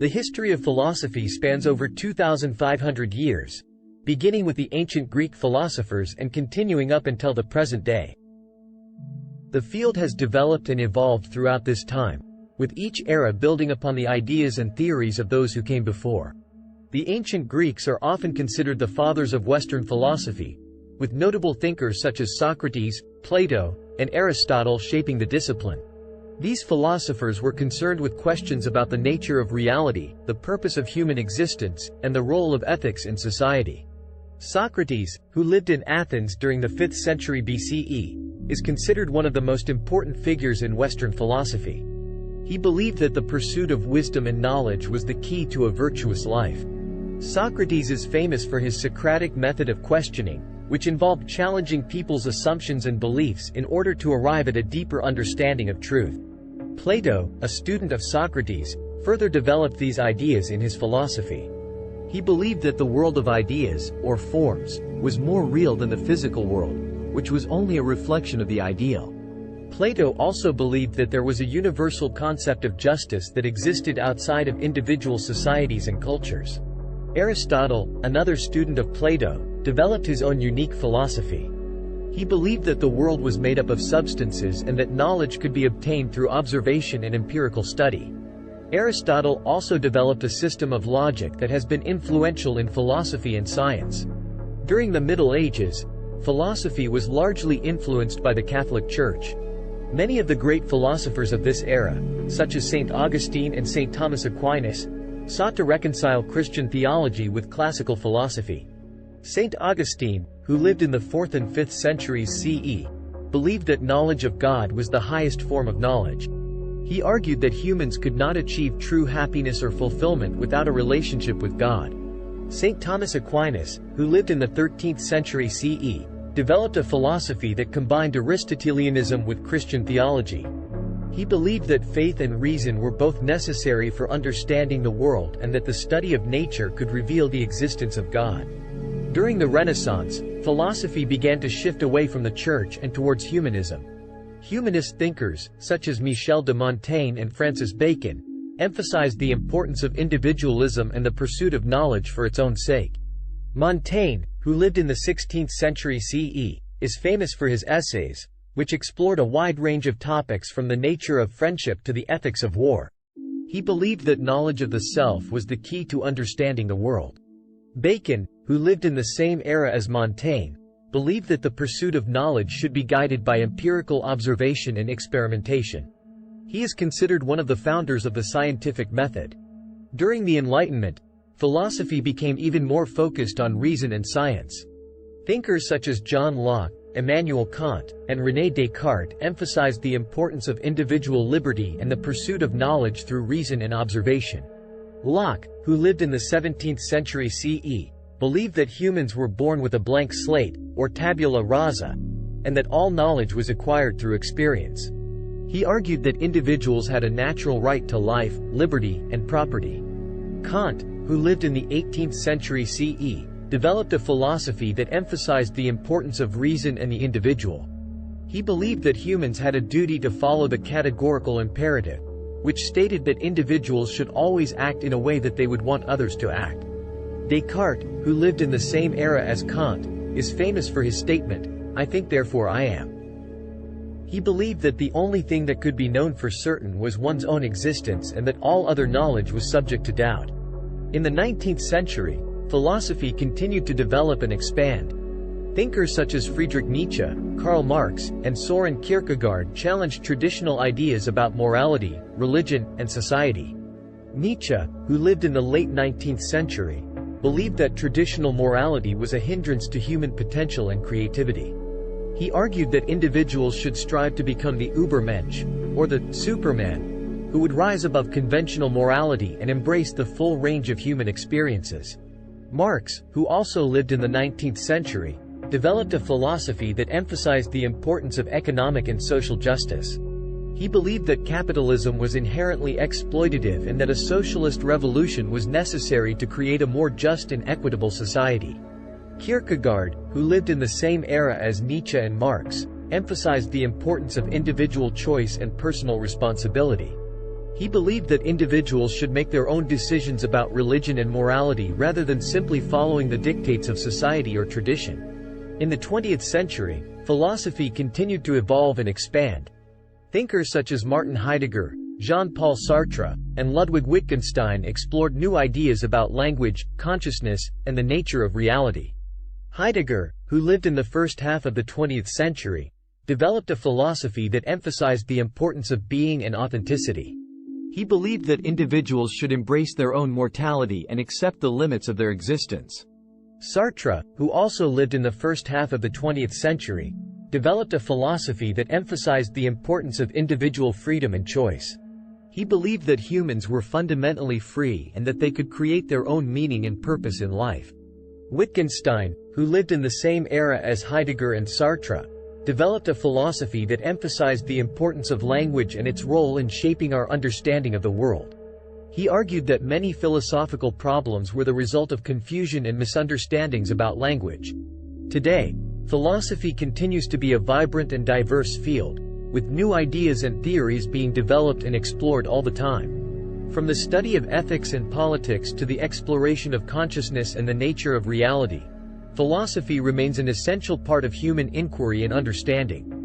The history of philosophy spans over 2,500 years, beginning with the ancient Greek philosophers and continuing up until the present day. The field has developed and evolved throughout this time, with each era building upon the ideas and theories of those who came before. The ancient Greeks are often considered the fathers of Western philosophy, with notable thinkers such as Socrates, Plato, and Aristotle shaping the discipline. These philosophers were concerned with questions about the nature of reality, the purpose of human existence, and the role of ethics in society. Socrates, who lived in Athens during the 5th century BCE, is considered one of the most important figures in Western philosophy. He believed that the pursuit of wisdom and knowledge was the key to a virtuous life. Socrates is famous for his Socratic method of questioning, which involved challenging people's assumptions and beliefs in order to arrive at a deeper understanding of truth. Plato, a student of Socrates, further developed these ideas in his philosophy. He believed that the world of ideas, or forms, was more real than the physical world, which was only a reflection of the ideal. Plato also believed that there was a universal concept of justice that existed outside of individual societies and cultures. Aristotle, another student of Plato, developed his own unique philosophy. He believed that the world was made up of substances and that knowledge could be obtained through observation and empirical study. Aristotle also developed a system of logic that has been influential in philosophy and science. During the Middle Ages, philosophy was largely influenced by the Catholic Church. Many of the great philosophers of this era, such as St. Augustine and St. Thomas Aquinas, sought to reconcile Christian theology with classical philosophy. St. Augustine, who lived in the 4th and 5th centuries CE, believed that knowledge of God was the highest form of knowledge. He argued that humans could not achieve true happiness or fulfillment without a relationship with God. St. Thomas Aquinas, who lived in the 13th century CE, developed a philosophy that combined Aristotelianism with Christian theology. He believed that faith and reason were both necessary for understanding the world and that the study of nature could reveal the existence of God. During the Renaissance, philosophy began to shift away from the Church and towards humanism. Humanist thinkers, such as Michel de Montaigne and Francis Bacon, emphasized the importance of individualism and the pursuit of knowledge for its own sake. Montaigne, who lived in the 16th century CE, is famous for his essays, which explored a wide range of topics from the nature of friendship to the ethics of war. He believed that knowledge of the self was the key to understanding the world. Bacon, who lived in the same era as Montaigne, believed that the pursuit of knowledge should be guided by empirical observation and experimentation. He is considered one of the founders of the scientific method. During the Enlightenment, philosophy became even more focused on reason and science. Thinkers such as John Locke, Immanuel Kant, and René Descartes emphasized the importance of individual liberty and the pursuit of knowledge through reason and observation. Locke, who lived in the 17th century CE, believed that humans were born with a blank slate, or tabula rasa, and that all knowledge was acquired through experience. He argued that individuals had a natural right to life, liberty, and property. Kant, who lived in the 18th century CE, developed a philosophy that emphasized the importance of reason and the individual. He believed that humans had a duty to follow the categorical imperative, which stated that individuals should always act in a way that they would want others to act. Descartes, who lived in the same era as Kant, is famous for his statement, "I think therefore I am." He believed that the only thing that could be known for certain was one's own existence and that all other knowledge was subject to doubt. In the 19th century, philosophy continued to develop and expand. Thinkers such as Friedrich Nietzsche, Karl Marx, and Soren Kierkegaard challenged traditional ideas about morality, religion, and society. Nietzsche, who lived in the late 19th century, believed that traditional morality was a hindrance to human potential and creativity. He argued that individuals should strive to become the Übermensch, or the Superman, who would rise above conventional morality and embrace the full range of human experiences. Marx, who also lived in the 19th century, developed a philosophy that emphasized the importance of economic and social justice. He believed that capitalism was inherently exploitative and that a socialist revolution was necessary to create a more just and equitable society. Kierkegaard, who lived in the same era as Nietzsche and Marx, emphasized the importance of individual choice and personal responsibility. He believed that individuals should make their own decisions about religion and morality rather than simply following the dictates of society or tradition. In the 20th century, philosophy continued to evolve and expand. Thinkers such as Martin Heidegger, Jean-Paul Sartre, and Ludwig Wittgenstein explored new ideas about language, consciousness, and the nature of reality. Heidegger, who lived in the first half of the 20th century, developed a philosophy that emphasized the importance of being and authenticity. He believed that individuals should embrace their own mortality and accept the limits of their existence. Sartre, who also lived in the first half of the 20th century, developed a philosophy that emphasized the importance of individual freedom and choice. He believed that humans were fundamentally free and that they could create their own meaning and purpose in life. Wittgenstein, who lived in the same era as Heidegger and Sartre, developed a philosophy that emphasized the importance of language and its role in shaping our understanding of the world. He argued that many philosophical problems were the result of confusion and misunderstandings about language. Today, philosophy continues to be a vibrant and diverse field, with new ideas and theories being developed and explored all the time. From the study of ethics and politics to the exploration of consciousness and the nature of reality, philosophy remains an essential part of human inquiry and understanding.